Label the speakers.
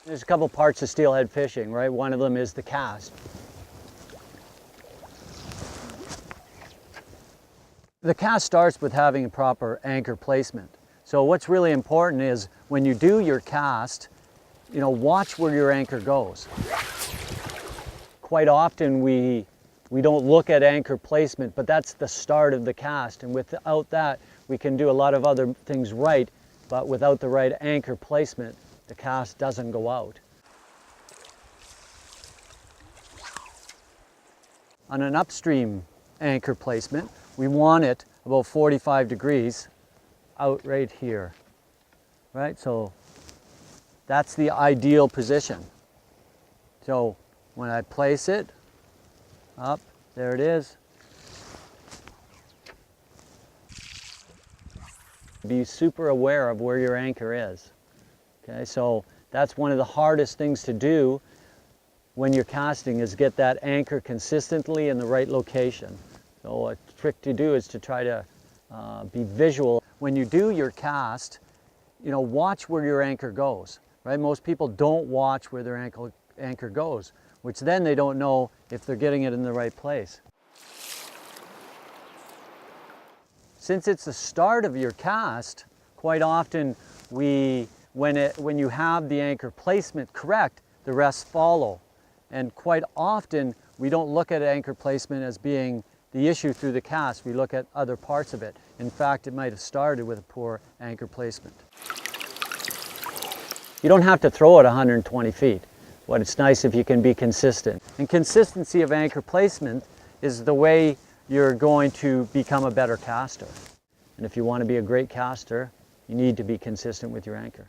Speaker 1: There's a couple parts of steelhead fishing, right? One of them is the cast. The cast starts with having a proper anchor placement. So what's really important is when you do your cast, watch where your anchor goes. Quite often we don't look at anchor placement, but that's the start of the cast. And without that, we can do a lot of other things right, but without the right anchor placement, the cast doesn't go out. On an upstream anchor placement, we want it about 45 degrees out right here, right? So that's the ideal position. So when I place it, up, there it is. Be super aware of where your anchor is. Okay, so that's one of the hardest things to do when you're casting, is get that anchor consistently in the right location. So a trick to do is to try to be visual. When you do your cast, watch where your anchor goes, right? Most people don't watch where their anchor goes, which then they don't know if they're getting it in the right place. Since it's the start of your cast, quite often when you have the anchor placement correct, the rest follow. And quite often we don't look at anchor placement as being the issue through the cast. We look at other parts of it. In fact, it might have started with a poor anchor placement. You don't have to throw it 120 feet, but it's nice if you can be consistent. And consistency of anchor placement is the way you're going to become a better caster. And if you want to be a great caster, you need to be consistent with your anchor.